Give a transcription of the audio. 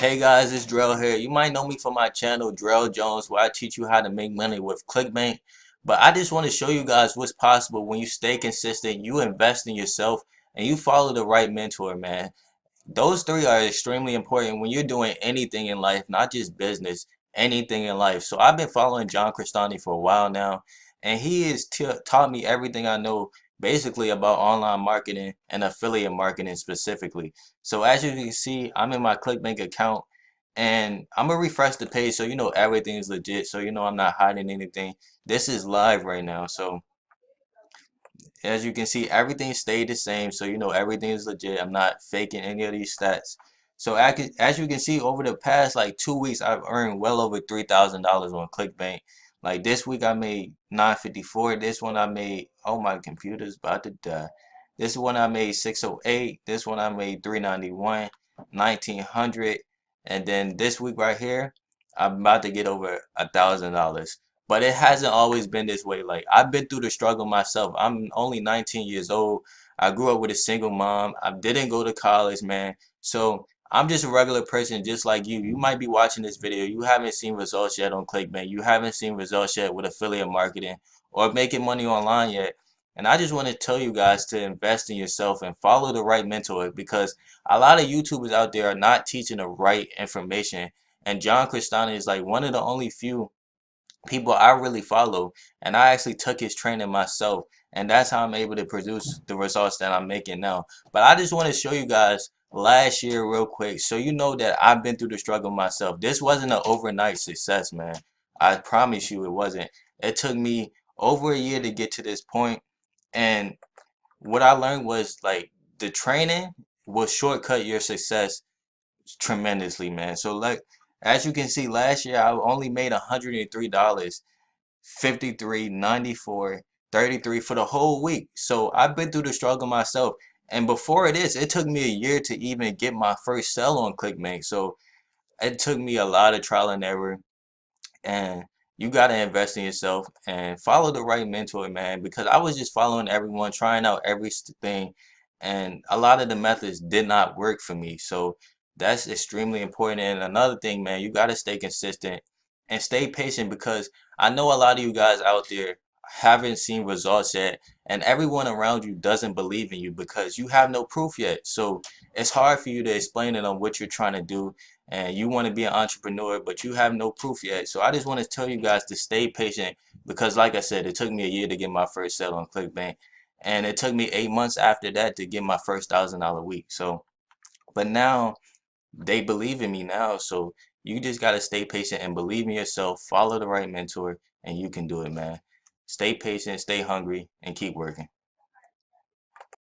Hey guys, it's Drell here. You might know me from my channel, Drell Jones, where I teach you how to make money with ClickBank. But I just want to show you guys what's possible when you stay consistent, you invest in yourself, and you follow the right mentor, man. Those three are extremely important when you're doing anything in life, not just business, anything in life. So I've been following John Crestani for a while now, and he has taught me everything I know basically about online marketing and affiliate marketing specifically. So as you can see, I'm in my ClickBank account and I'm gonna refresh the page so you know everything is legit. So you know I'm not hiding anything. This is live right now. So as you can see, everything stayed the same, so you know everything is legit. I'm not faking any of these stats. So as you can see, over the past like 2 weeks, I've earned well over $3,000 on ClickBank. Like this week, I made 954. This one I made, oh my computer's about to die. This one I made 608. This one I made 391, 1900, and then this week right here, I'm about to get over $1,000. But it hasn't always been this way. Like I've been through the struggle myself. I'm only 19 years old. I grew up with a single mom. I didn't go to college, man. So I'm just a regular person just like you. You might be watching this video. You haven't seen results yet on ClickBank. You haven't seen results yet with affiliate marketing or making money online yet. And I just want to tell you guys to invest in yourself and follow the right mentor because a lot of YouTubers out there are not teaching the right information. And John Crestani is like one of the only few people I really follow, and I actually took his training myself, and that's how I'm able to produce the results that I'm making now. But I just want to show you guys last year real quick so you know that I've been through the struggle myself. This wasn't an overnight success, man. I promise you it wasn't. It took me over a year to get to this point, and what I learned was like the training will shortcut your success tremendously, man. So like as you can see, last year I only made $103, 53, 94, 33 for the whole week. So I've been through the struggle myself. And before this, it took me a year to even get my first sell on ClickBank. So it took me a lot of trial and error. And you got to invest in yourself and follow the right mentor, man. Because I was just following everyone, trying out everything. And a lot of the methods did not work for me. So that's extremely important. And another thing, man, you got to stay consistent and stay patient because I know a lot of you guys out there haven't seen results yet. And everyone around you doesn't believe in you because you have no proof yet. So it's hard for you to explain to them what you're trying to do and you want to be an entrepreneur, but you have no proof yet. So I just want to tell you guys to stay patient because, like I said, it took me a year to get my first sale on ClickBank, and it took me 8 months after that to get my first $1,000 week. So, but now they believe in me now. So you just got to stay patient and believe in yourself, follow the right mentor, and you can do it, man. Stay patient, stay hungry, and keep working.